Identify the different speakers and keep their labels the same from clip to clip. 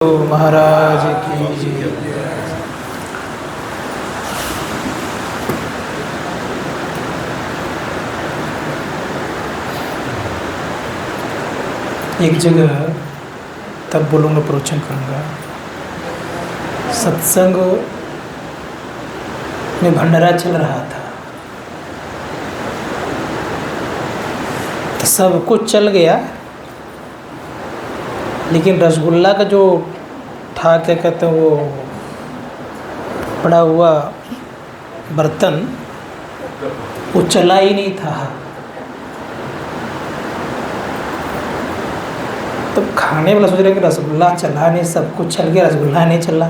Speaker 1: तो महाराज की जय। एक जगह तब बोलूँगा, प्रवचन करूँगा। सत्संग में भंडारा चल रहा था, तो सब कुछ चल गया, लेकिन रसगुल्ला का जो था, क्या कहते हैं, वो पड़ा हुआ बर्तन, वो चला ही नहीं था। तो खाने वाला सोच रहे कि रसगुल्ला चला नहीं, सब कुछ चल गया, रसगुल्ला नहीं चला।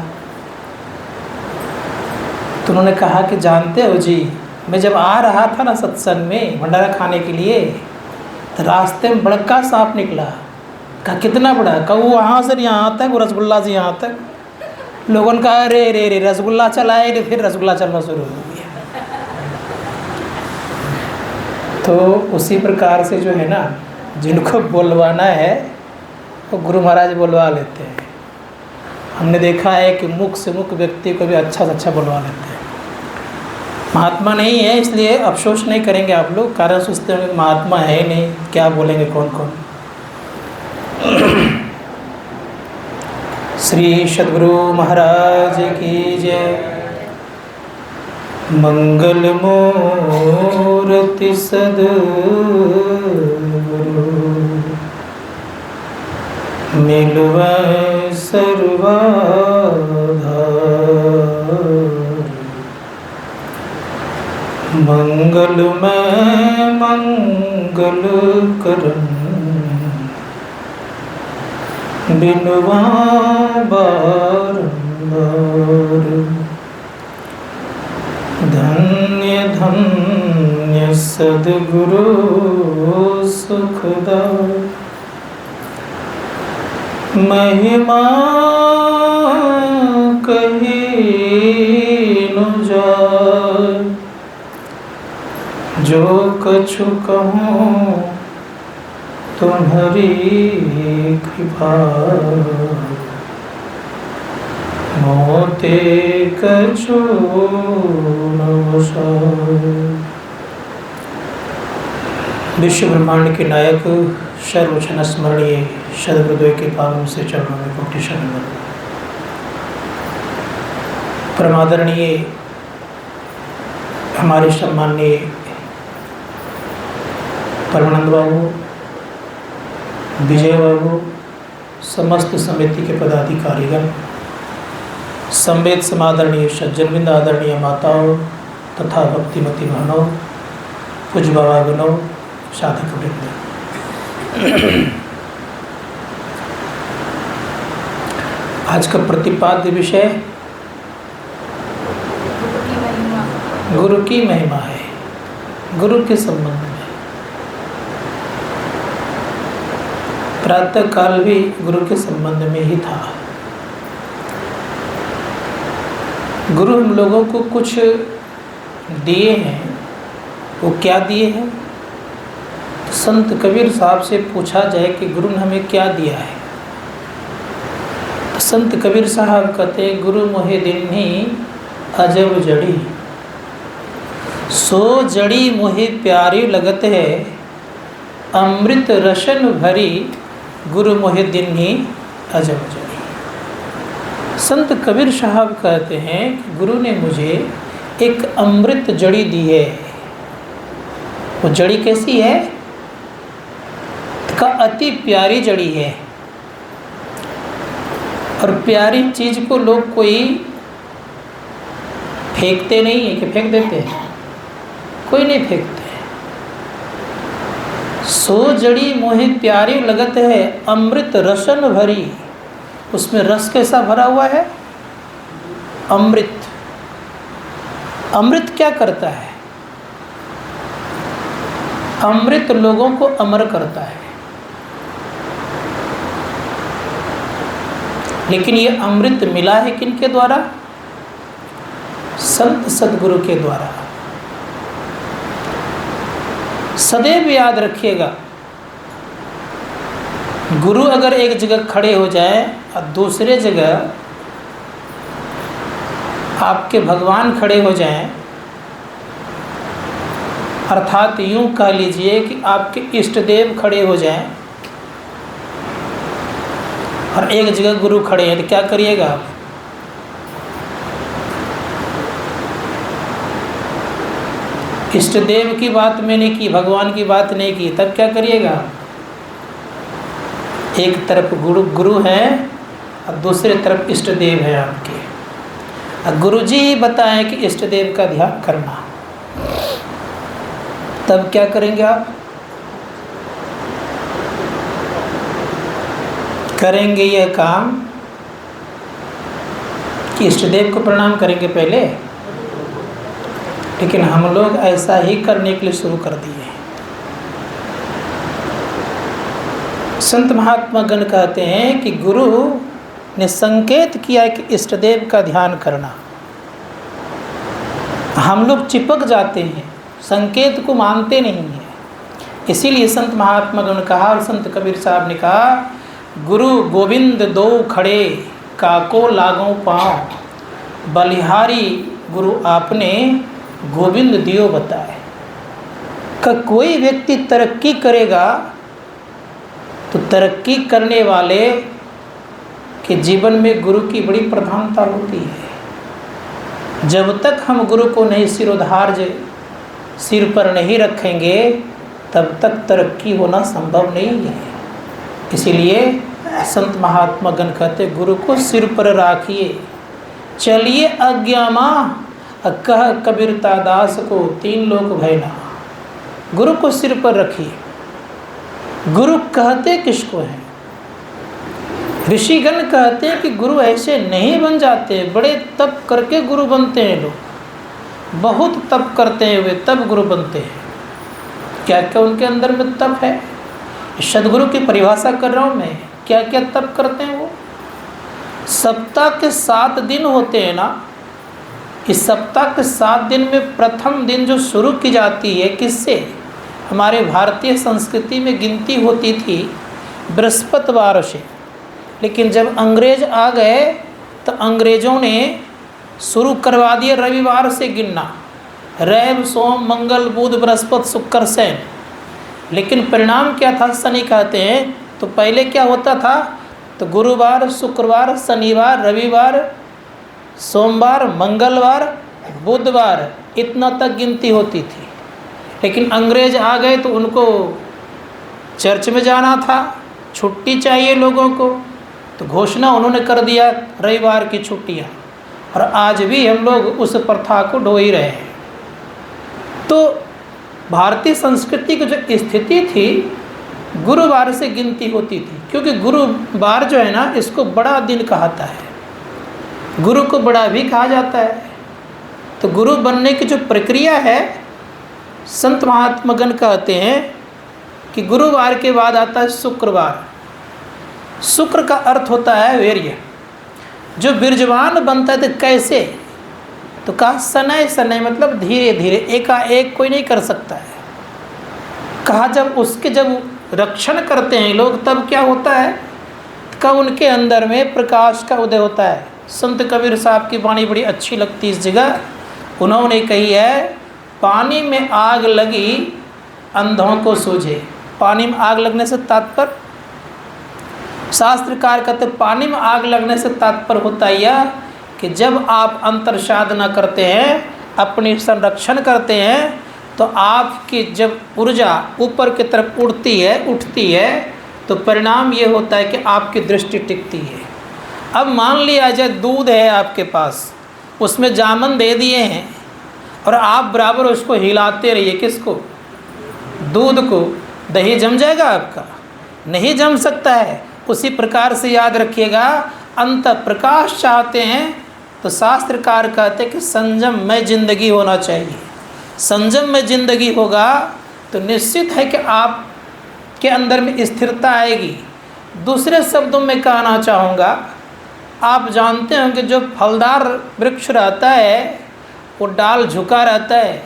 Speaker 1: तो उन्होंने कहा कि जानते हो जी, मैं जब आ रहा था ना सत्संग में भंडारा खाने के लिए, तो रास्ते में बड़का सांप निकला। कहा कितना बड़ा? कहा वो वहाँ से यहाँ तक, वो रसगुल्ला से यहाँ तक। लोगों ने कहा अरे रे रे, रसगुल्ला चलाए रे, फिर रसगुल्ला चलना शुरू हो गया। तो उसी प्रकार से जो है ना, जिनको बोलवाना है वो गुरु महाराज बोलवा लेते हैं। हमने देखा है कि मुख से मुख व्यक्ति को भी अच्छा से अच्छा बोलवा लेते हैं। महात्मा नहीं है इसलिए अफसोस नहीं करेंगे आप लोग, कारण सोचते हैं महात्मा है नहीं, क्या बोलेंगे कौन कौन। श्री सद्गुरु महाराज की जय। मंगल मूर्ति सद्गुरु, मिलवै सर्वाधार। मंगलमय मंगल करन, बिनवा बारंबार। धन्य धन्य सद्गुरु सुखदाय, महिमा कही न जाय। जो कछु कहूँ तुम्हारी कृपा, मोते कछु न बसाय। विश्व ब्रह्मांड के नायक सर्ववचन स्मरणीय सद्गुरुदेव के पावन से चरणों में कोटि शरण। परमादरणीय हमारे सम्माननीय परमानंद बाबू, विजय बाबू, समस्त समिति के पदाधिकारीगण, संवेद समादरणीय सज्जनवृंद, आदरणीय माताओं तथा भक्तिमती बहनों, पूज्य बाबागणों, साधक वृंद। आज का प्रतिपाद्य विषय गुरु की महिमा है। गुरु के संबंध में प्रातः काल भी गुरु के संबंध में ही था। गुरु हम लोगों को कुछ दिए हैं, वो क्या दिए हैं? तो संत कबीर साहब से पूछा जाए कि गुरु ने हमें क्या दिया है, तो संत कबीर साहब कहते हैं, गुरु मोहे दिन्ही अजब जड़ी, सो जड़ी मोहे प्यारी लगत है, अमृत रसन भरी, गुरु मोहे दिन्ही अजब जड़ी। संत कबीर साहब कहते हैं कि गुरु ने मुझे एक अमृत जड़ी दी है। वो जड़ी कैसी है? का अति प्यारी जड़ी है। और प्यारी चीज को लोग कोई फेंकते नहीं है कि फेंक देते हैं? कोई नहीं फेंकते। सो जड़ी मोहे प्यारी लगत है, अमृत रसन भरी। उसमें रस कैसा भरा हुआ है? अमृत। अमृत क्या करता है? अमृत लोगों को अमर करता है। लेकिन ये अमृत मिला है किनके द्वारा? संत सद्गुरु के द्वारा। सदैव याद रखिएगा, गुरु अगर एक जगह खड़े हो जाए और दूसरे जगह आपके भगवान खड़े हो जाएं, अर्थात यूँ कह लीजिए कि आपके इष्ट देव खड़े हो जाएं और एक जगह गुरु खड़े हैं, तो क्या करिएगा आप? इष्ट देव की बात मैंने की, भगवान की बात नहीं की, तब क्या करिएगा? एक तरफ गुरु है और दूसरे तरफ इष्ट देव है आपके, और गुरु जी ही बताएं कि इष्ट देव का ध्यान करना, तब क्या करेंगे आप? करेंगे यह काम कि इष्ट देव को प्रणाम करेंगे पहले, लेकिन हम लोग ऐसा ही करने के लिए शुरू कर दिए हैं। संत महात्मा गण कहते हैं कि गुरु ने संकेत किया है कि इष्ट देव का ध्यान करना, हम लोग चिपक जाते हैं, संकेत को मानते नहीं हैं। इसीलिए संत महात्मा गण कहा और संत कबीर साहब ने कहा, गुरु गोविंद दो खड़े काको लागों पाँव, बलिहारी गुरु आपने गोविंद दियो बताए। का कोई व्यक्ति तरक्की करेगा तो तरक्की करने वाले के जीवन में गुरु की बड़ी प्रधानता होती है। जब तक हम गुरु को नहीं सिरोधार्य सिर पर नहीं रखेंगे तब तक तरक्की होना संभव नहीं है। इसीलिए संत महात्मा गण कहते गुरु को सिर पर राखिए, चलिए अज्ञामा कह कबीरता दास को तीन लोक भयना। गुरु को सिर पर रखिए। गुरु कहते किसको हैं? ऋषिगण कहते हैं कि गुरु ऐसे नहीं बन जाते, बड़े तप करके गुरु बनते हैं लोग, बहुत तप करते हैं वे तब गुरु बनते हैं। क्या क्या उनके अंदर में तप है? सदगुरु की परिभाषा कर रहा हूँ मैं, क्या क्या तप करते हैं वो। सप्ताह के 7 दिन होते हैं ना, इस सप्ताह के 7 दिन में प्रथम दिन जो शुरू की जाती है किससे? हमारे भारतीय संस्कृति में गिनती होती थी बृहस्पतिवार से, लेकिन जब अंग्रेज आ गए तो अंग्रेज़ों ने शुरू करवा दिया रविवार से गिनना, रवि सोम मंगल बुध बृहस्पति शुक्र शनि। लेकिन परिणाम क्या था? शनि कहते हैं। तो पहले क्या होता था? तो गुरुवार शुक्रवार शनिवार रविवार सोमवार मंगलवार बुधवार इतना तक गिनती होती थी। लेकिन अंग्रेज आ गए तो उनको चर्च में जाना था, छुट्टी चाहिए लोगों को, तो घोषणा उन्होंने कर दिया रविवार की छुट्टियां, और आज भी हम लोग उस प्रथा को ढो ही रहे हैं। तो भारतीय संस्कृति की जो स्थिति थी गुरुवार से गिनती होती थी, क्योंकि गुरुवार जो है ना इसको बड़ा दिन कहता है, गुरु को बड़ा भी कहा जाता है। तो गुरु बनने की जो प्रक्रिया है संत महात्मा गण कहते हैं कि गुरुवार के बाद आता है शुक्रवार। शुक्र का अर्थ होता है वीर्य। जो वीर्यवान बनता है तो कैसे? तो कहा शनै शनै मतलब धीरे धीरे, एकाएक कोई नहीं कर सकता है। कहा जब उसके जब रक्षण करते हैं लोग तब क्या होता है? कब उनके अंदर में प्रकाश का उदय होता है। संत कबीर साहब की वाणी बड़ी अच्छी लगती इस जगह, उन्होंने कही है पानी में आग लगी अंधों को सूझे। पानी में आग लगने से तात्पर्य, शास्त्रकार कहते पानी में आग लगने से तात्पर्य होता है यह कि जब आप अंतर साधना करते हैं, अपनी संरक्षण करते हैं, तो आपकी जब ऊर्जा ऊपर की तरफ उठती है तो परिणाम ये होता है कि आपकी दृष्टि टिकती है। अब मान लिया जाए दूध है आपके पास, उसमें जामन दे दिए हैं और आप बराबर उसको हिलाते रहिए, किसको? दूध को। दही जम जाएगा आपका? नहीं जम सकता है। उसी प्रकार से याद रखिएगा, अंत प्रकाश चाहते हैं तो शास्त्रकार कहते हैं कि संयम में जिंदगी होना चाहिए। संयम में जिंदगी होगा तो निश्चित है कि आप के अंदर में स्थिरता आएगी। दूसरे शब्दों में कहना चाहूँगा, आप जानते होंगे जो फलदार वृक्ष रहता है वो डाल झुका रहता है,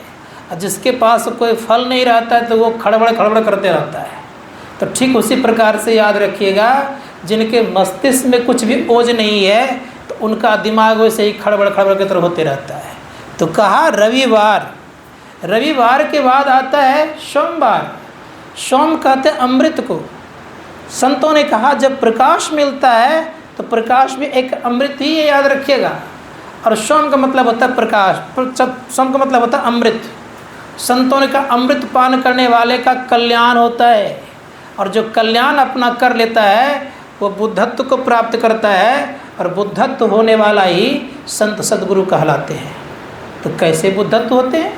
Speaker 1: और जिसके पास कोई फल नहीं रहता है तो वो खड़बड़ खड़बड़ करते रहता है। तो ठीक उसी प्रकार से याद रखिएगा, जिनके मस्तिष्क में कुछ भी ओज नहीं है तो उनका दिमाग वैसे ही खड़बड़ खड़बड़ की तरह होते रहता है। तो कहा रविवार, रविवार के बाद आता है सोमवार। सोम कहते हैं अमृत को। संतों ने कहा जब प्रकाश मिलता है तो प्रकाश भी एक अमृत ही है, याद रखिएगा। और सोम का मतलब होता है प्रकाश, सोम का मतलब होता है अमृत। संतों ने कहा अमृत पान करने वाले का कल्याण होता है, और जो कल्याण अपना कर लेता है वो बुद्धत्व को प्राप्त करता है, और बुद्धत्व होने वाला ही संत सद्गुरु कहलाते हैं। तो कैसे बुद्धत्व होते हैं,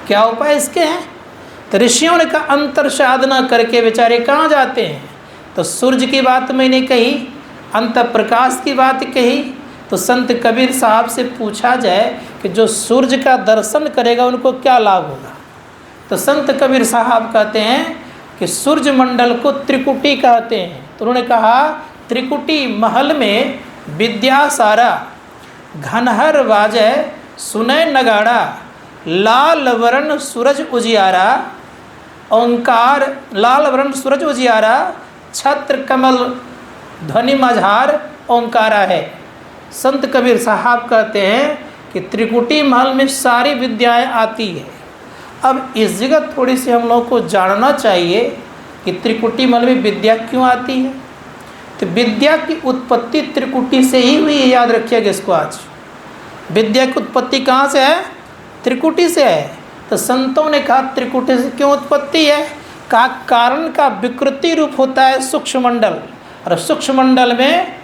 Speaker 1: क्या उपाय इसके हैं? तो ऋषियों ने कहा अंतर साधना करके बेचारे कहाँ जाते हैं? तो सूर्य की बात मैंने कही, अंत प्रकाश की बात कही। तो संत कबीर साहब से पूछा जाए कि जो सूर्य का दर्शन करेगा उनको क्या लाभ होगा? तो संत कबीर साहब कहते हैं कि सूर्य मंडल को त्रिकुटी कहते हैं। तो उन्होंने कहा त्रिकुटी महल में विद्या सारा, घनहर बाजय सुनय नगाड़ा, लाल वर्ण सूरज उजियारा, ओंकार लाल वर्ण सूरज उजियारा, छत्र कमल ध्वनि मझार ओंकारा है। संत कबीर साहब कहते हैं कि त्रिकुटी महल में सारी विद्याएं आती है। अब इस जगह थोड़ी सी हम लोग को जानना चाहिए कि त्रिकुटी महल में विद्या क्यों आती है। तो विद्या की उत्पत्ति त्रिकुटी से ही हुई है, याद रखिएगा इसको। आज विद्या की उत्पत्ति कहाँ से है? त्रिकुटी से है। तो संतों ने कहा त्रिकुटी से क्यों उत्पत्ति है? कहा कारण का विकृति रूप होता है सूक्ष्म मंडल, और सूक्ष्म मंडल में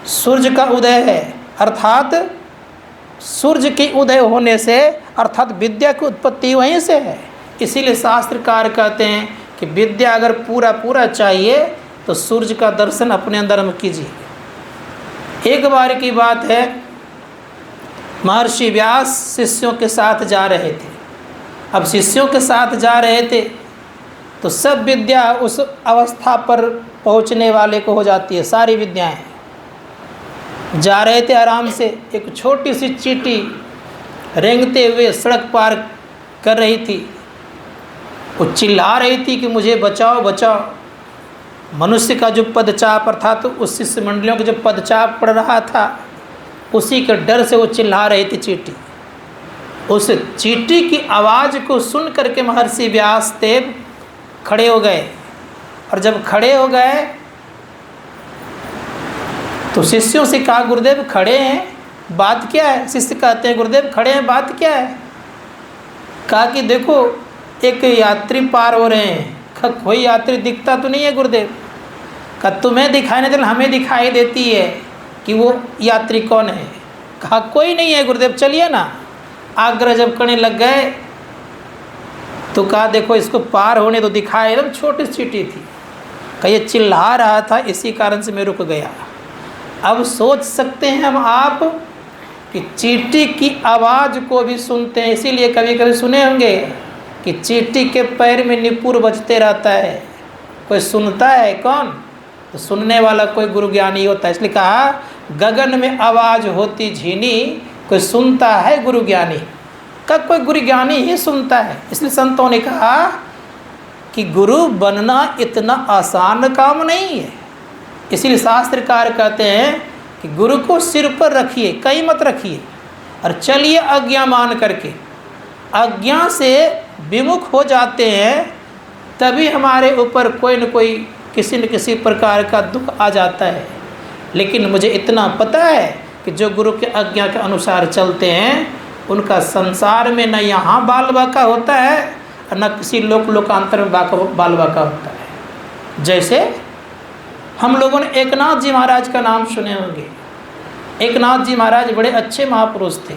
Speaker 1: सूर्य का उदय है, अर्थात सूर्य के उदय होने से अर्थात विद्या की उत्पत्ति वहीं से है। इसीलिए शास्त्रकार कहते हैं कि विद्या अगर पूरा चाहिए तो सूर्य का दर्शन अपने अंदर में कीजिए। एक बार की बात है, महर्षि व्यास शिष्यों के साथ जा रहे थे। अब शिष्यों के साथ जा रहे थे तो सब विद्या उस अवस्था पर पहुंचने वाले को हो जाती है, सारी विद्याएं। जा रहे थे आराम से, एक छोटी सी चींटी रेंगते हुए सड़क पार कर रही थी। वो चिल्ला रही थी कि मुझे बचाओ बचाओ। मनुष्य का जो पदचाप अर्थात उस शिष्य मंडलियों का जो पदचाप पड़ रहा था, उसी के डर से वो चिल्ला रही थी चींटी। उस चींटी की आवाज़ को सुन करके महर्षि व्यास देव खड़े हो गए, और जब खड़े हो गए तो शिष्यों से कहा गुरुदेव खड़े हैं, बात क्या है? शिष्य कहते हैं गुरुदेव खड़े हैं, बात क्या है? कहा कि देखो एक यात्री पार हो रहे हैं। कहा कोई यात्री दिखता तो नहीं है गुरुदेव। कहा तुम्हें दिखाई नहीं देता, हमें दिखाई देती है कि वो यात्री कौन है। कहा कोई नहीं है गुरुदेव, चलिए ना। आग्रह जब करने लग गए तो कहा देखो इसको पार होने तो दिखाए, एकदम छोटी चींटी थी। कहा ये चिल्ला रहा था, इसी कारण से मैं रुक गया। अब सोच सकते हैं हम आप कि चींटी की आवाज़ को भी सुनते हैं। इसीलिए कभी कभी सुने होंगे कि चींटी के पैर में निपुर बजते रहता है। कोई सुनता है कौन? तो सुनने वाला कोई गुरु ज्ञानी होता है। इसलिए कहा गगन में आवाज़ होती झीनी, कोई सुनता है गुरु ज्ञानी। का कोई गुरु ज्ञानी ही सुनता है। इसलिए संतों ने कहा कि गुरु बनना इतना आसान काम नहीं है। इसीलिए शास्त्रकार कहते हैं कि गुरु को सिर पर रखिए, कहीं मत रखिए, और चलिए आज्ञा मान करके। आज्ञा से विमुख हो जाते हैं तभी हमारे ऊपर कोई न कोई किसी न किसी प्रकार का दुख आ जाता है। लेकिन मुझे इतना पता है कि जो गुरु के आज्ञा के अनुसार चलते हैं उनका संसार में न यहाँ बाल बाका होता है और न किसी लोकांतर में बाल बाका होता है। जैसे हम लोगों ने एकनाथ जी महाराज का नाम सुने होंगे। एकनाथ जी महाराज बड़े अच्छे महापुरुष थे,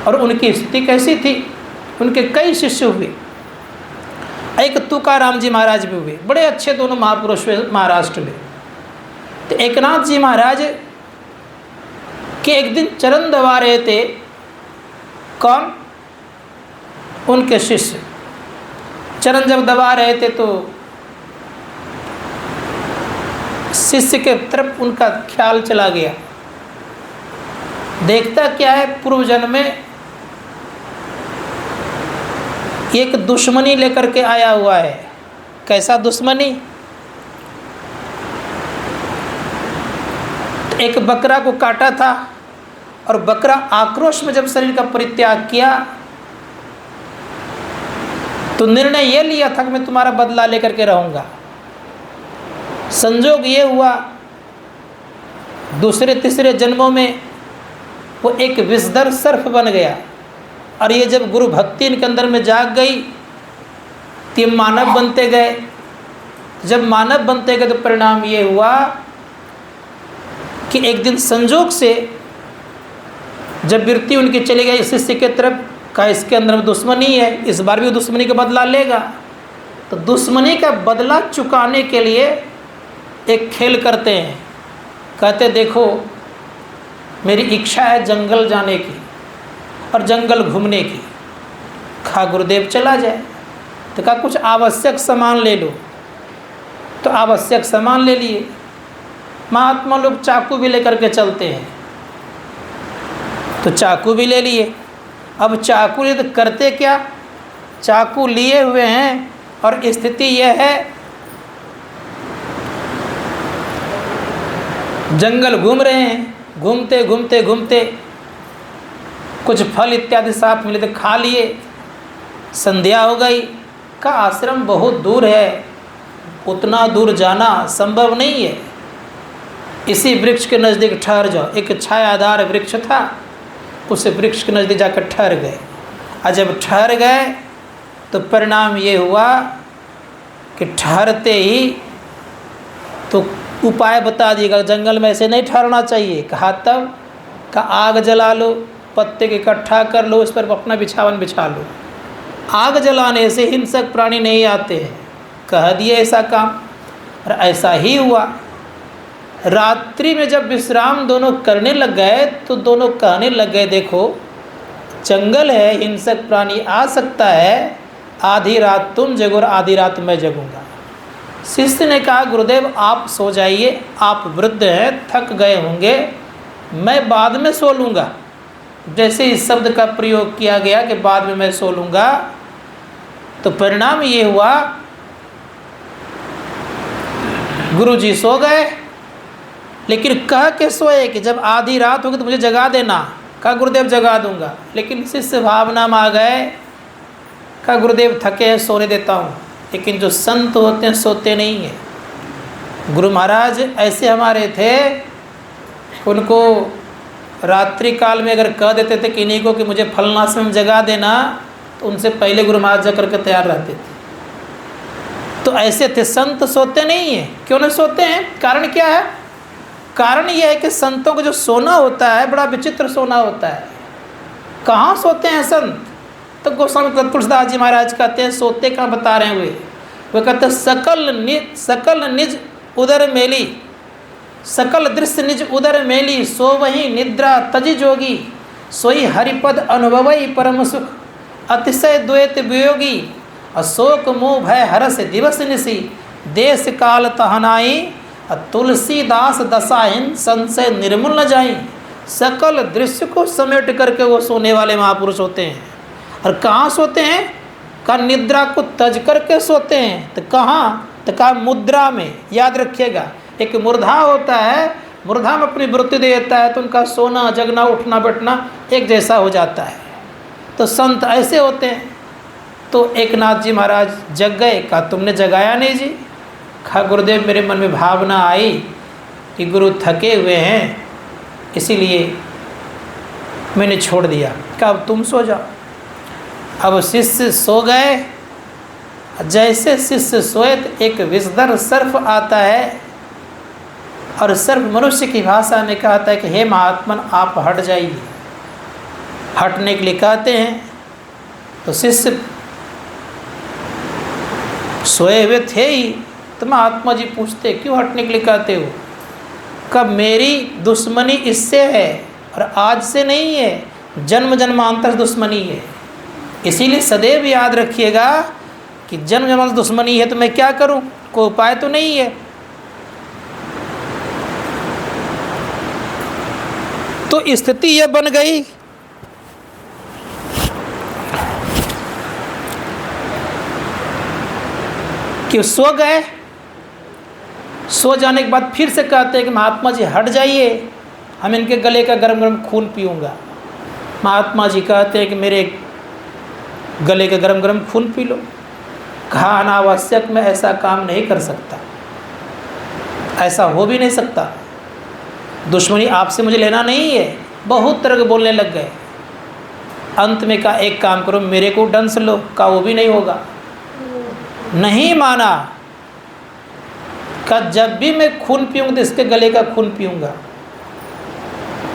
Speaker 1: और उनकी स्थिति कैसी थी? उनके कई शिष्य हुए। एक तुकाराम जी महाराज भी हुए, बड़े अच्छे दोनों महापुरुष हुए महाराष्ट्र में। तो एकनाथ जी महाराज के एक दिन चरण दबा रहे थे। कौन? उनके शिष्य चरण जब दबा रहे थे तो शिष्य के तरफ उनका ख्याल चला गया। देखता क्या है, पूर्व जन्म में एक दुश्मनी लेकर के आया हुआ है। कैसा दुश्मनी? एक बकरा को काटा था और बकरा आक्रोश में जब शरीर का परित्याग किया तो निर्णय यह लिया था कि मैं तुम्हारा बदला लेकर के रहूँगा। संजोग ये हुआ दूसरे तीसरे जन्मों में वो एक विषधर सर्प बन गया और ये जब गुरु भक्ति इनके अंदर में जाग गई तो ये मानव बनते गए। जब मानव बनते गए तो परिणाम ये हुआ कि एक दिन संजोग से जब वृत्ति उनकी चली गई शिष्य के तरफ का इसके अंदर में दुश्मनी है, इस बार भी दुश्मनी का बदला लेगा। तो दुश्मनी का बदला चुकाने के लिए एक खेल करते हैं, कहते देखो मेरी इच्छा है जंगल जाने की और जंगल घूमने की। कहा गुरुदेव चला जाए। तो कहा कुछ आवश्यक सामान ले लो। तो आवश्यक सामान ले लिए। महात्मा लोग चाकू भी लेकर के चलते हैं, तो चाकू भी ले लिए। अब चाकू लिए तो करते क्या, चाकू लिए हुए हैं और स्थिति यह है जंगल घूम रहे हैं। घूमते घूमते घूमते कुछ फल इत्यादि साथ मिले तो खा लिए। संध्या हो गई। का आश्रम बहुत दूर है, उतना दूर जाना संभव नहीं है, इसी वृक्ष के नज़दीक ठहर जाओ। एक छायादार वृक्ष था, उस वृक्ष के नज़दीक जाकर ठहर गए। और जब ठहर गए तो परिणाम ये हुआ कि ठहरते ही तो उपाय बता दिएगा, जंगल में ऐसे नहीं ठहरना चाहिए। कहा तब का आग जला लो, पत्ते के इकट्ठा कर लो, उस पर अपना बिछावन बिछा लो। आग जलाने से हिंसक प्राणी नहीं आते हैं, कह दिए ऐसा काम और ऐसा ही हुआ। रात्रि में जब विश्राम दोनों करने लग गए तो दोनों कहने लग गए देखो जंगल है, हिंसक प्राणी आ सकता है, आधी रात तुम जगो और आधी रात मैं जगूँगा। शिष्य ने कहा गुरुदेव आप सो जाइए, आप वृद्ध हैं, थक गए होंगे, मैं बाद में सो लूँगा। जैसे इस शब्द का प्रयोग किया गया कि बाद में मैं सो लूँगा, तो परिणाम ये हुआ गुरुजी सो गए, लेकिन कह के सोए कि जब आधी रात होगी तो मुझे जगा देना। कहा गुरुदेव जगा दूंगा, लेकिन शिष्य भावना में आ गए। कहा गुरुदेव थके हैं सोने देता हूँ, लेकिन जो संत होते हैं सोते नहीं हैं। गुरु महाराज ऐसे हमारे थे, उनको रात्रि काल में अगर कह देते थे किन्हीं को कि मुझे फलना समय में जगा देना, तो उनसे पहले गुरु महाराज जा करके तैयार रहते थे। तो ऐसे थे, संत सोते नहीं हैं। क्यों नहीं सोते हैं, कारण क्या है? कारण यह है कि संतों को जो सोना होता है बड़ा विचित्र सोना होता है। कहाँ सोते हैं संत? तो गोस्वामी तुलसीदास जी महाराज कहते हैं सोते कहाँ बता रहे हुए, वो कहते हैं सकल निज उदर मेली, सकल दृश्य निज उदर मेली, सो वही निद्रा तजी जोगी, सोई हरिपद अनुभवई परम सुख, अतिशय द्वैत वियोगी, अशोक मोह भय हरस दिवस निसी, देश काल तहनाई, तुलसीदास दशाहीन संशय निर्मूल न जाई। सकल दृश्य को समेट करके वो सोने वाले महापुरुष होते हैं। और कहाँ सोते हैं? का निद्रा को तज करके सोते हैं। तो कहाँ? तो कहा मुद्रा में। याद रखिएगा, एक मूर्धा होता है, मूर्धा में अपनी वृत्ति दे देता है तो उनका सोना जगना उठना बैठना एक जैसा हो जाता है। तो संत ऐसे होते हैं। तो एक नाथ जी महाराज जग गए। कहा तुमने जगाया नहीं जी? कहा गुरुदेव मेरे मन में भावना आई कि गुरु थके हुए हैं, इसीलिए मैंने छोड़ दिया। कहा अब तुम सो जाओ। अब शिष्य सो गए। जैसे शिष्य सोए तो एक विषधर सर्प आता है और सर्प मनुष्य की भाषा में कहता है कि हे महात्मन आप हट जाइए। हटने के लिए कहते हैं तो शिष्य सोए हुए थे ही, तो महात्मा जी पूछते क्यों हटने के लिए कहते हो? कब मेरी दुश्मनी इससे है और आज से नहीं है, जन्म जन्मांतर दुश्मनी है। इसीलिए सदैव याद रखिएगा कि जन्म जन्मांतर दुश्मनी है तो मैं क्या करूं, कोई उपाय तो नहीं है। तो स्थिति यह बन गई कि सो गए। सो जाने के बाद फिर से कहते हैं कि महात्मा जी हट जाइए, हम इनके गले का गरम गरम खून पीऊँगा। महात्मा जी कहते हैं कि मेरे गले का गरम गरम खून पी लो। कहा अनावश्यक मैं ऐसा काम नहीं कर सकता, ऐसा हो भी नहीं सकता, दुश्मनी आपसे मुझे लेना नहीं है। बहुत तरह के बोलने लग गए। अंत में कहा एक काम करो, मेरे को डंस लो। कहा वो भी नहीं होगा, नहीं माना। कहा जब भी मैं खून पीऊँगा तो इसके गले का खून पीऊँगा।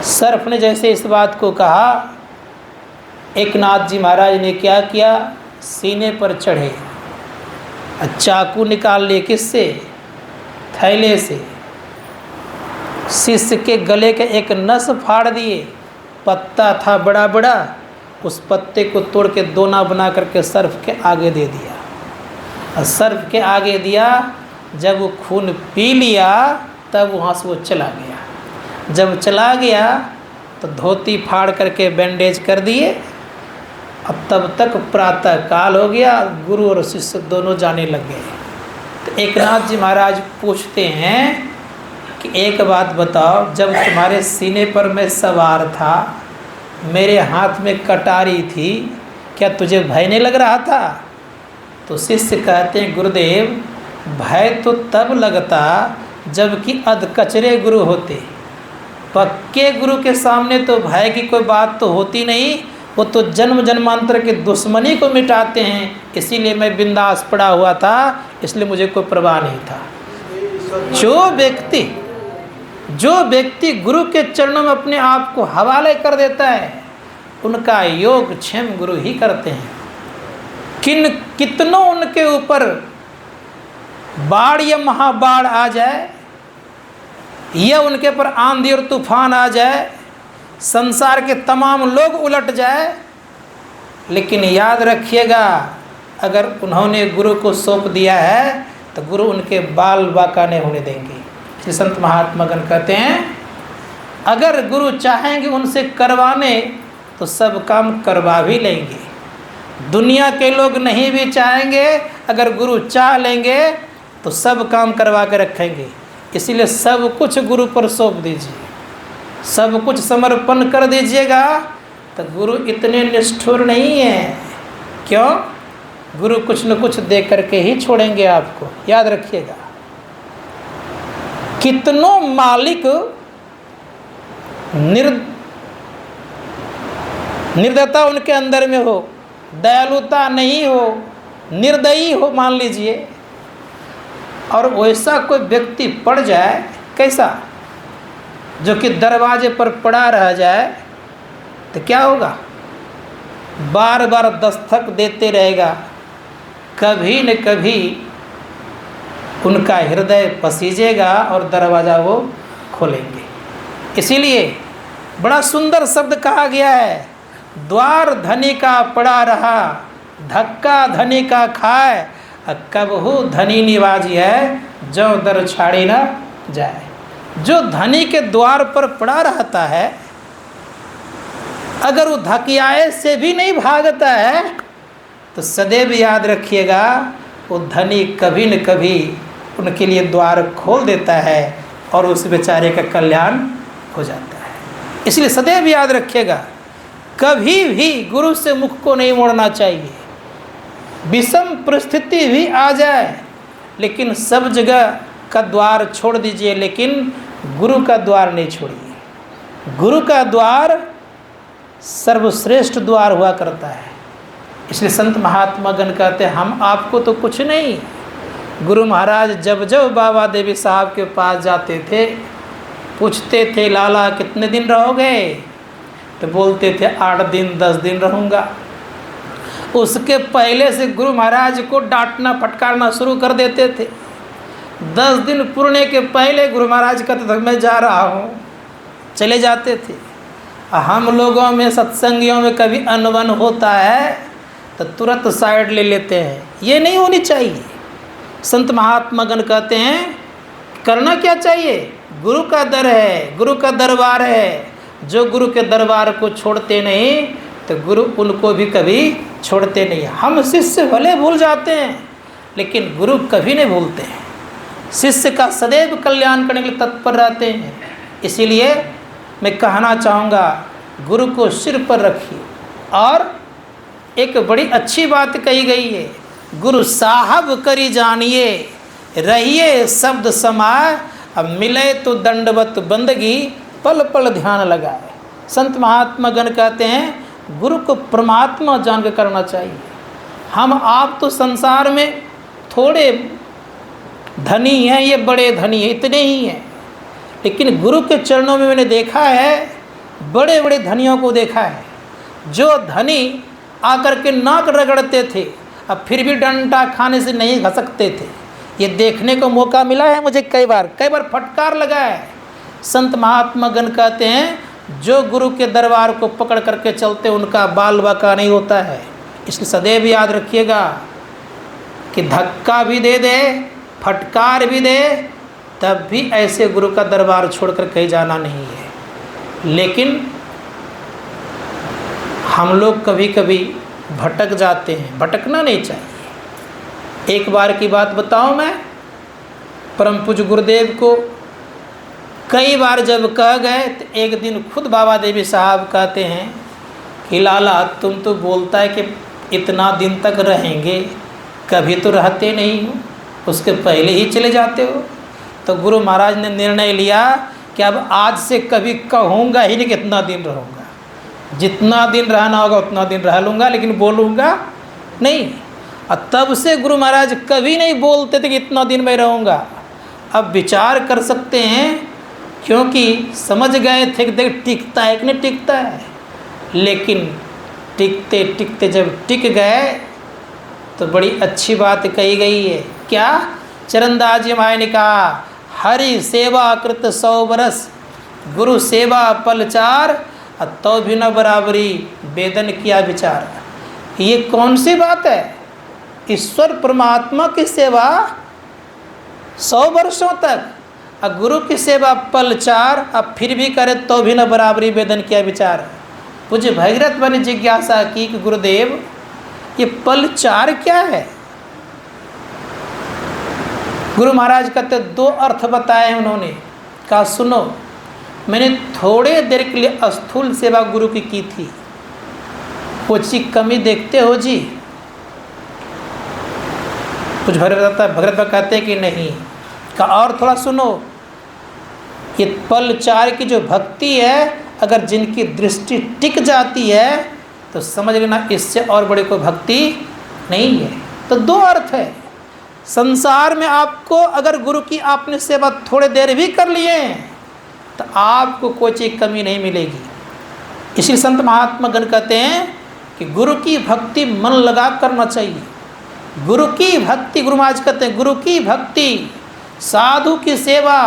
Speaker 1: सर्फ ने जैसे इस बात को कहा, एकनाथ जी महाराज ने क्या किया, सीने पर चढ़े, चाकू निकाल लिए, किससे, थैले से, शिष्य के गले के एक नस फाड़ दिए। पत्ता था बड़ा बड़ा, उस पत्ते को तोड़ के दोना बना करके सर्फ के आगे दे दिया। और सर्फ के आगे दिया, जब वो खून पी लिया तब वहाँ से वो चला गया। जब चला गया तो धोती फाड़ करके बैंडेज कर दिए। अब तब तक प्रातः काल हो गया, गुरु और शिष्य दोनों जाने लग गए। तो एकनाथ जी महाराज पूछते हैं कि एक बात बताओ, जब तुम्हारे सीने पर मैं सवार था, मेरे हाथ में कटारी थी, क्या तुझे भय नहीं लग रहा था? तो शिष्य कहते हैं गुरुदेव, भय तो तब लगता जबकि अधकचरे गुरु होते। पक्के गुरु के सामने तो भय की कोई बात तो होती नहीं, वो तो जन्म जन्मांतर के दुश्मनी को मिटाते हैं। इसीलिए मैं बिंदास पड़ा हुआ था, इसलिए मुझे कोई परवाह नहीं था। जो व्यक्ति गुरु के चरणों में अपने आप को हवाले कर देता है, उनका योग क्षेम गुरु ही करते हैं। कितनों उनके ऊपर बाढ़ या महाबाढ़ आ जाए, या उनके पर आंधी और तूफान आ जाए, संसार के तमाम लोग उलट जाए, लेकिन याद रखिएगा, अगर उन्होंने गुरु को सौंप दिया है तो गुरु उनके बाल बाका नहीं होने देंगे। इसलिए संत महात्मा गण कहते हैं, अगर गुरु चाहेंगे उनसे करवाने तो सब काम करवा भी लेंगे। दुनिया के लोग नहीं भी चाहेंगे, अगर गुरु चाह लेंगे तो सब काम करवा के रखेंगे। इसीलिए सब कुछ गुरु पर सौंप दीजिए, सब कुछ समर्पण कर दीजिएगा। तो गुरु इतने निष्ठुर नहीं हैं। क्यों? गुरु कुछ न कुछ दे करके ही छोड़ेंगे आपको, याद रखिएगा। कितनों मालिक निर्दयता उनके अंदर में हो, दयालुता नहीं हो, निर्दयी हो मान लीजिए, और वैसा कोई व्यक्ति पड़ जाए, कैसा, जो कि दरवाजे पर पड़ा रह जाए, तो क्या होगा? बार बार दस्तक देते रहेगा, कभी न कभी उनका हृदय पसीजेगा और दरवाज़ा वो खोलेंगे। इसीलिए बड़ा सुंदर शब्द कहा गया है, द्वार धनी का पड़ा रहा, धक्का धनी का खाए, कबहू धनी निवाजी है, जो दर छाड़ी ना जाए। जो धनी के द्वार पर पड़ा रहता है, अगर वो धकियाए से भी नहीं भागता है, तो सदैव याद रखिएगा, वो धनी कभी न कभी उनके लिए द्वार खोल देता है और उस बेचारे का कल्याण हो जाता है। इसलिए सदैव याद रखिएगा, कभी भी गुरु से मुख को नहीं मोड़ना चाहिए। विषम परिस्थिति भी आ जाए, लेकिन सब जगह का द्वार छोड़ दीजिए, लेकिन गुरु का द्वार नहीं छोड़िए। गुरु का द्वार सर्वश्रेष्ठ द्वार हुआ करता है। इसलिए संत महात्मा गण कहते हैं, हम आपको तो कुछ नहीं। गुरु महाराज जब जब बाबा देवी साहब के पास जाते थे, पूछते थे, लाला कितने दिन रहोगे? तो बोलते थे 8 दिन 10 दिन रहूँगा। उसके पहले से गुरु महाराज को डांटना फटकारना शुरू कर देते थे। 10 दिन पूर्णे के पहले गुरु महाराज कहते थे मैं जा रहा हूँ, चले जाते थे। हम लोगों में सत्संगियों में कभी अनबन होता है तो तुरंत साइड ले लेते हैं, ये नहीं होनी चाहिए। संत महात्मा गण कहते हैं, करना क्या चाहिए? गुरु का दर है, गुरु का दरबार है। जो गुरु के दरबार को छोड़ते नहीं, तो गुरु उनको भी कभी छोड़ते नहीं। हम शिष्य भले भूल जाते हैं, लेकिन गुरु कभी नहीं भूलते हैं। शिष्य का सदैव कल्याण करने के लिए तत्पर रहते हैं। इसीलिए मैं कहना चाहूँगा, गुरु को सिर पर रखिए। और एक बड़ी अच्छी बात कही गई है, गुरु साहब करी जानिए, रहिए शब्द समाए, अब मिले तो दंडवत बंदगी, पल पल ध्यान लगाए। संत महात्मा गण कहते हैं गुरु को परमात्मा जान के करना चाहिए। हम आप तो संसार में थोड़े धनी हैं, ये बड़े धनी हैं, इतने ही हैं, लेकिन गुरु के चरणों में मैंने देखा है, बड़े बड़े धनियों को देखा है, जो धनी आकर के नाक रगड़ते थे, अब फिर भी डंडा खाने से नहीं घसकते थे। ये देखने को मौका मिला है मुझे कई बार फटकार लगा है। संत महात्मा गण कहते हैं जो गुरु के दरबार को पकड़ करके चलते उनका बाल बाका नहीं होता है। इसलिए सदैव याद रखिएगा कि धक्का भी दे दे, फटकार भी दे, तब भी ऐसे गुरु का दरबार छोड़कर कहीं जाना नहीं है। लेकिन हम लोग कभी कभी भटक जाते हैं, भटकना नहीं चाहिए। एक बार की बात बताऊं मैं, परम पूज्य गुरुदेव को कई बार जब कह गए तो एक दिन खुद बाबा देवी साहब कहते हैं कि लाला तुम तो बोलता है कि इतना दिन तक रहेंगे, कभी तो रहते नहीं हो, उसके पहले ही चले जाते हो। तो गुरु महाराज ने निर्णय लिया कि अब आज से कभी कहूँगा ही नहीं कि इतना दिन रहूँगा, जितना दिन रहना होगा उतना दिन रह लूँगा, लेकिन बोलूँगा नहीं। और तब से गुरु महाराज कभी नहीं बोलते थे कि इतना दिन मैं रहूँगा। अब विचार कर सकते हैं, क्योंकि समझ गए थे कि देख टिकता है कि नहीं टिकता है। लेकिन टिकते टिकते जब टिक गए तो बड़ी अच्छी बात कही गई है। क्या? चरणदास जी महाराज ने कहा, हरि सेवा कृत 100 बरस, गुरु सेवा पल 4, तो भी न बराबरी वेदन किया विचार। ये कौन सी बात है? ईश्वर परमात्मा की सेवा 100 वर्षों तक, और गुरु की सेवा पल 4, अब फिर भी करे तो भी न बराबरी वेदन किया विचार। पूज्य भगीरथ ने जिज्ञासा की कि गुरुदेव ये पल 4 क्या है? गुरु महाराज कहते 2 अर्थ बताए उन्होंने। कहा सुनो, मैंने थोड़े देर के लिए स्थूल सेवा गुरु की थी, कुछ कमी देखते हो जी? कुछ भगत कहते हैं कि नहीं। का और थोड़ा सुनो, ये पल 4 की जो भक्ति है, अगर जिनकी दृष्टि टिक जाती है तो समझ लेना इससे और बड़ी कोई भक्ति नहीं है। तो 2 अर्थ है। संसार में आपको अगर गुरु की आपने सेवा थोड़े देर भी कर लिए तो आपको कोई चीज़ कमी नहीं मिलेगी। इसी संत महात्मा गण कहते हैं कि गुरु की भक्ति मन लगा करना चाहिए। गुरु की भक्ति, गुरु महाराज कहते हैं, गुरु की भक्ति साधु की सेवा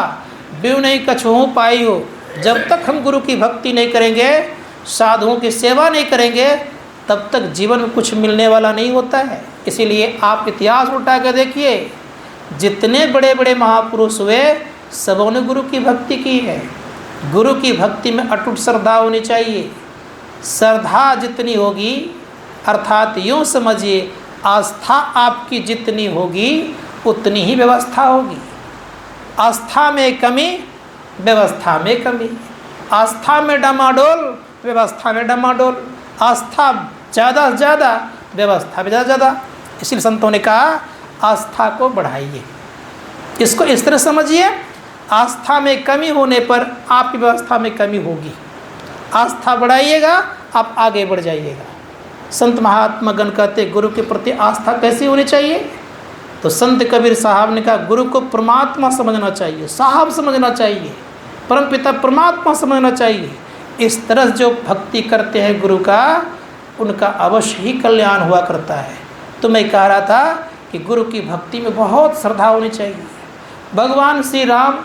Speaker 1: बिनु नहीं कछुओं पाई हो। जब तक हम गुरु की भक्ति नहीं करेंगे, साधुओं की सेवा नहीं करेंगे, तब तक जीवन में कुछ मिलने वाला नहीं होता है। इसीलिए आप इतिहास उठा कर देखिए, जितने बड़े बड़े महापुरुष हुए सबों ने गुरु की भक्ति की है। गुरु की भक्ति में अटूट श्रद्धा होनी चाहिए। श्रद्धा जितनी होगी, अर्थात यूँ समझिए आस्था आपकी जितनी होगी उतनी ही व्यवस्था होगी। आस्था में कमी, व्यवस्था में कमी। आस्था में डमाडोल, व्यवस्था में डमाडोल। आस्था ज़्यादा से ज़्यादा, व्यवस्था में ज़्यादा ज़्यादा। इसलिए संतों ने कहा आस्था को बढ़ाइए। इसको इस तरह समझिए, आस्था में कमी होने पर आपकी व्यवस्था में कमी होगी। आस्था बढ़ाइएगा, आप आगे बढ़ जाइएगा। संत महात्मा गण कहते गुरु के प्रति आस्था कैसी होनी चाहिए? तो संत कबीर साहब ने कहा गुरु को परमात्मा समझना चाहिए, साहब समझना चाहिए, परमपिता परमात्मा समझना चाहिए। इस तरह जो भक्ति करते हैं गुरु का, उनका अवश्य ही कल्याण हुआ करता है। तो मैं कह रहा था कि गुरु की भक्ति में बहुत श्रद्धा होनी चाहिए। भगवान श्री राम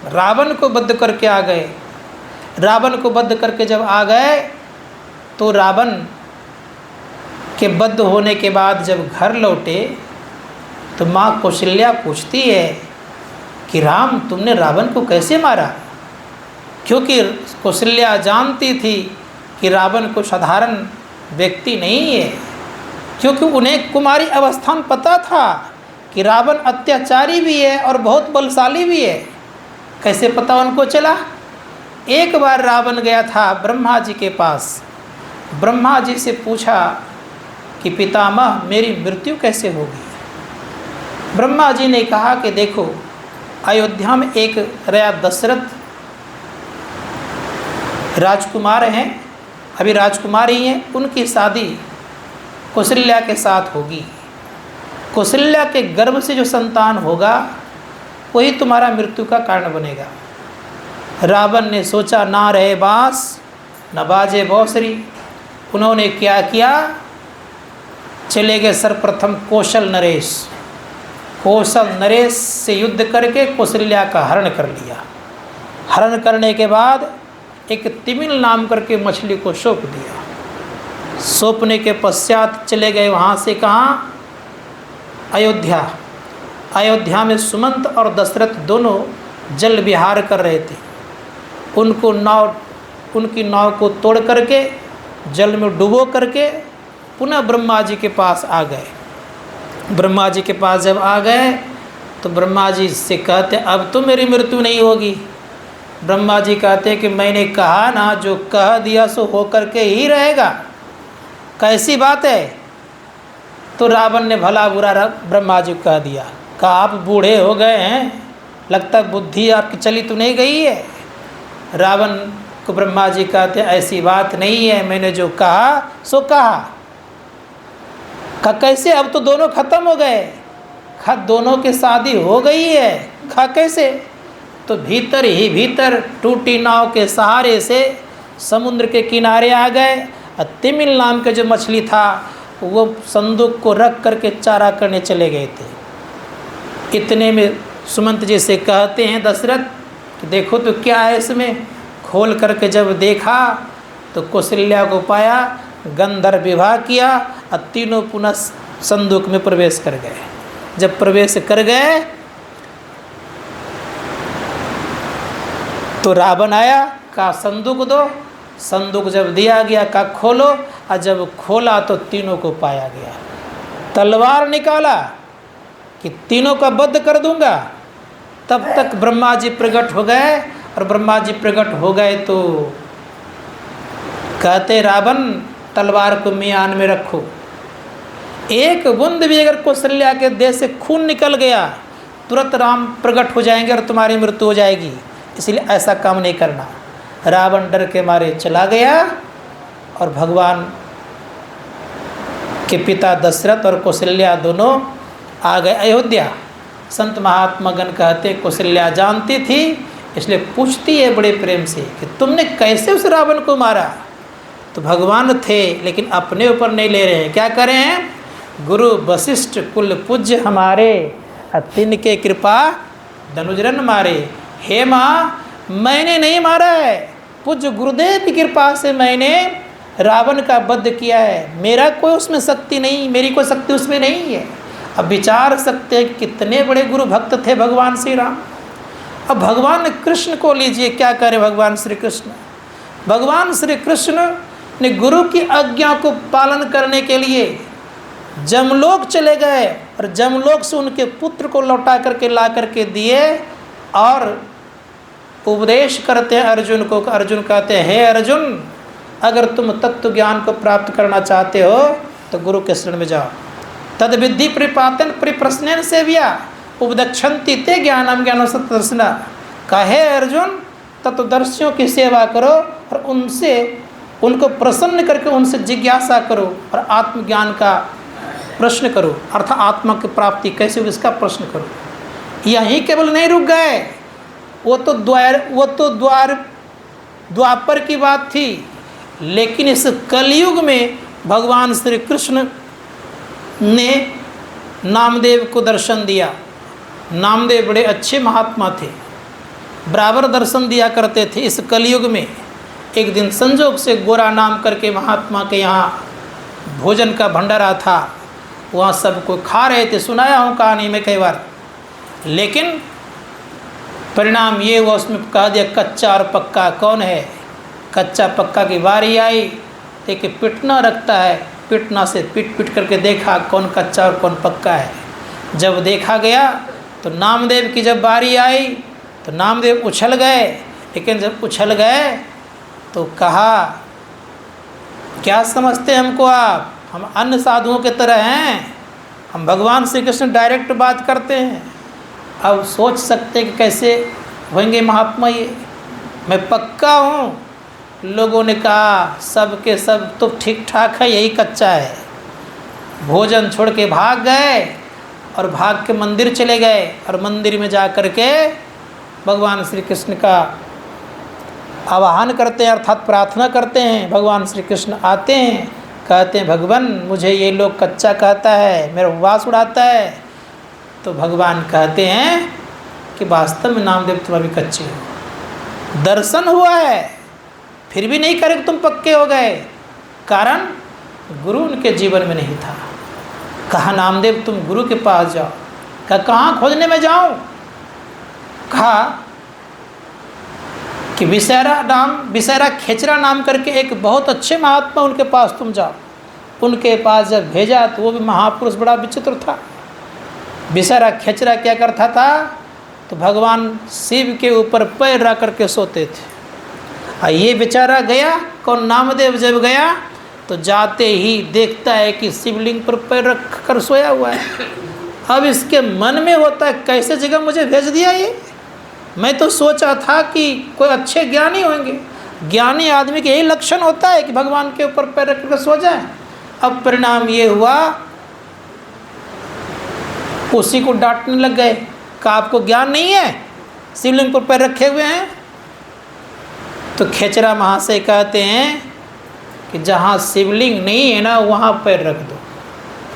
Speaker 1: रावण को बद्ध करके आ गए। रावण को बद्ध करके जब आ गए तो रावण के बद्ध होने के बाद जब घर लौटे तो माँ कौशल्या पूछती है कि राम तुमने रावण को कैसे मारा? क्योंकि कौशल्या जानती थी कि रावण को साधारण व्यक्ति नहीं है, क्योंकि उन्हें कुमारी अवस्था में पता था कि रावण अत्याचारी भी है और बहुत बलशाली भी है। कैसे पता उनको चला? एक बार रावण गया था ब्रह्मा जी के पास, ब्रह्मा जी से पूछा कि पितामह मेरी मृत्यु कैसे होगी? ब्रह्मा जी ने कहा कि देखो, अयोध्या में एक राजा दशरथ राजकुमार हैं, अभी राजकुमार ही हैं, उनकी शादी कौशल्या के साथ होगी। कौशल्या के गर्भ से जो संतान होगा वही तुम्हारा मृत्यु का कारण बनेगा। रावण ने सोचा, ना रहे बांस न बाजे बांसुरी। उन्होंने क्या किया? चले गए सर्वप्रथम कौशल नरेश से युद्ध करके कौशल्या का हरण कर लिया। हरण करने के बाद एक तिमिल नाम करके मछली को सौंप दिया। सौंपने के पश्चात चले गए वहाँ से कहाँ? अयोध्या। अयोध्या में सुमंत और दशरथ दोनों जल विहार कर रहे थे। उनकी नाव को तोड़ करके जल में डुबो करके पुनः ब्रह्मा जी के पास आ गए। ब्रह्मा जी के पास जब आ गए तो ब्रह्मा जी से कहते, अब तो मेरी मृत्यु नहीं होगी। ब्रह्मा जी कहते कि मैंने कहा ना, जो कह दिया सो हो करके ही रहेगा। कैसी बात है? तो रावण ने भला बुरा ब्रह्मा जी को कह दिया, कहा आप बूढ़े हो गए हैं, लगता बुद्धि आपकी चली तो नहीं गई है। रावण को ब्रह्मा जी कहते ऐसी बात नहीं है, मैंने जो कहा सो कहा। कैसे? अब तो दोनों खत्म हो गए। दोनों की शादी हो गई है। कैसे? तो भीतर ही भीतर टूटी नाव के सहारे से समुद्र के किनारे आ गए। तिमिल नाम के जो मछली था वो संदूक को रख करके चारा करने चले गए थे। इतने में सुमंत जी से कहते हैं दशरथ कि देखो तो क्या है इसमें। खोल करके जब देखा तो कौशल्या को पाया, गंधर्व विवाह किया और तीनों पुनः संदूक में प्रवेश कर गए। जब प्रवेश कर गए तो रावण आया, कहा संदूक दो। संदूक जब दिया गया, कहा खोलो, और जब खोला तो तीनों को पाया गया। तलवार निकाला कि तीनों का वध कर दूंगा। तब तक ब्रह्मा जी प्रकट हो गए, और ब्रह्मा जी प्रकट हो गए तो कहते रावण तलवार को म्यान में रखो। एक बूंद भी अगर कौशल्या के देह से खून निकल गया तुरंत राम प्रकट हो जाएंगे और तुम्हारी मृत्यु हो जाएगी, इसलिए ऐसा काम नहीं करना। रावण डर के मारे चला गया और भगवान के पिता दशरथ और कौशल्या दोनों आ गए अयोध्या। संत महात्मा गण कहते कौशल्या जानती थी, इसलिए पूछती है बड़े प्रेम से कि तुमने कैसे उस रावण को मारा? तो भगवान थे लेकिन अपने ऊपर नहीं ले रहे हैं। क्या करें? गुरु वशिष्ठ कुल पूज्य हमारे, तिनके कृपा धनुजरन मारे। हे माँ, मैंने नहीं मारा है, पूज्य गुरुदेव की कृपा से मैंने रावण का वध किया है। मेरा कोई उसमें शक्ति नहीं, मेरी कोई शक्ति उसमें नहीं है। अब विचार सकते हैं कितने बड़े गुरु भक्त थे भगवान श्री राम। अब भगवान कृष्ण को लीजिए, क्या करें भगवान श्री कृष्ण। भगवान श्री कृष्ण ने गुरु की आज्ञा को पालन करने के लिए जमलोक चले गए और जमलोक से उनके पुत्र को लौटा करके ला करके दिए और उपदेश करते हैं अर्जुन को। अर्जुन कहते हैं, हे अर्जुन, अगर तुम तत्व ज्ञान को प्राप्त करना चाहते हो तो गुरु के शरण में जाओ। तद विद्धि परिपातन परिप्रश्न सेव्या उपदक्षन्ति ते ज्ञानम ज्ञानो सतदर्शना। कहे अर्जुन, तत्वदर्शियों की सेवा करो और उनसे उनको प्रसन्न करके उनसे जिज्ञासा करो और आत्मज्ञान का प्रश्न करो, अर्थात आत्मा की प्राप्ति कैसे हो इसका प्रश्न करो। यहीं केवल नहीं रुक गए, वो तो द्वापर की बात थी, लेकिन इस कलयुग में भगवान श्री कृष्ण ने नामदेव को दर्शन दिया। नामदेव बड़े अच्छे महात्मा थे, बराबर दर्शन दिया करते थे। इस कलयुग में एक दिन संजोग से गोरा नाम करके महात्मा के यहाँ भोजन का भंडारा था, वहाँ सबको खा रहे थे। सुनाया हूँ कहानी में कई बार, लेकिन परिणाम ये हुआ, उसमें कहा दिया कच्चा और पक्का कौन है। कच्चा पक्का की बारी आई, देखिए पिटना रखता है, पिटना से पिट करके देखा कौन कच्चा और कौन पक्का है। जब देखा गया तो नामदेव की जब बारी आई तो नामदेव उछल गए, लेकिन जब उछल गए तो कहा, क्या समझते हैं हमको आप? हम अन्य साधुओं के तरह हैं, हम भगवान श्री कृष्ण डायरेक्ट बात करते हैं। अब सोच सकते कि कैसे होंगे महात्मा ये, मैं पक्का हूँ। लोगों ने कहा सब के सब तो ठीक ठाक है, यही कच्चा है। भोजन छोड़ के भाग गए और भाग के मंदिर चले गए, और मंदिर में जा कर के भगवान श्री कृष्ण का आवाहन करते हैं, अर्थात प्रार्थना करते हैं। भगवान श्री कृष्ण आते हैं, कहते हैं भगवान मुझे ये लोग कच्चा कहता है, मेरा उपवास उड़ाता है। तो भगवान कहते हैं कि वास्तव में नामदेव तुम अभी कच्चे हो, दर्शन हुआ है फिर भी नहीं करे तुम पक्के हो गए, कारण गुरु उनके जीवन में नहीं था। कहा नामदेव तुम गुरु के पास जाओ। कहा कहाँ खोजने में जाऊँ? कहा कि विषैरा खेचरा नाम करके एक बहुत अच्छे महात्मा उनके पास तुम जाओ। उनके पास जब भेजा तो वो भी महापुरुष बड़ा विचित्र था। विषैरा खेचरा क्या करता था, तो भगवान शिव के ऊपर पैर रख करके सोते थे। और ये बेचारा गया, कौन नामदेव जब गया तो जाते ही देखता है कि शिवलिंग पर पैर रख कर सोया हुआ है। अब इसके मन में होता है कैसे जगह मुझे भेज दिया ये, मैं तो सोचा था कि कोई अच्छे ज्ञानी होंगे। ज्ञानी आदमी के यही लक्षण होता है कि भगवान के ऊपर पैर रख कर सो जाए। अब परिणाम ये हुआ, उसी को डांटने लग गए, कहा आपको ज्ञान नहीं है, शिवलिंग पर पैर रखे हुए हैं। तो खेचरा महाशय कहते हैं कि जहाँ शिवलिंग नहीं है ना वहाँ पैर रख दो,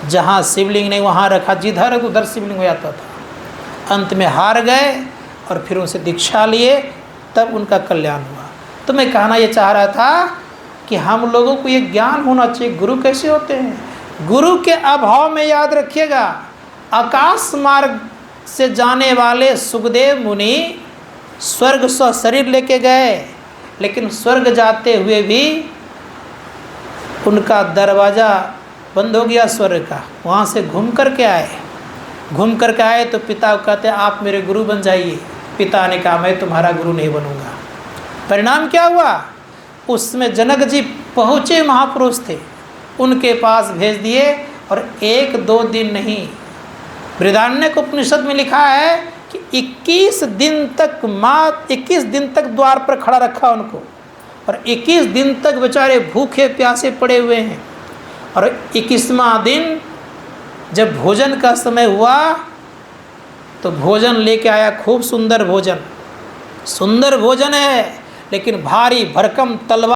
Speaker 1: जहाँ शिवलिंग नहीं वहाँ रखा, जिधर उधर शिवलिंग हो जाता था। अंत में हार गए और फिर उनसे दीक्षा लिए, तब उनका कल्याण हुआ। तो मैं कहना ये चाह रहा था कि हम लोगों को ये ज्ञान होना चाहिए गुरु कैसे होते हैं। गुरु के अभाव में याद रखिएगा, आकाश मार्ग से जाने वाले सुखदेव मुनि स्वर्ग स्व शरीर लेके गए, लेकिन स्वर्ग जाते हुए भी उनका दरवाज़ा बंद हो गया स्वर्ग का। वहाँ से घूम कर के आए तो पिता को कहते आप मेरे गुरु बन जाइए। पिता ने कहा मैं तुम्हारा गुरु नहीं बनूंगा। परिणाम क्या हुआ, उसमें जनक जी पहुँचे महापुरुष थे, उनके पास भेज दिए। और 1-2 दिन नहीं, बृहदारण्यक उपनिषद में लिखा है कि 21 दिन तक द्वार पर खड़ा रखा उनको, और 21 दिन तक बेचारे भूखे प्यासे पड़े हुए हैं। और 21वां दिन जब भोजन का समय हुआ तो भोजन लेके आया, खूब सुंदर भोजन है, लेकिन भारी भरकम तलवार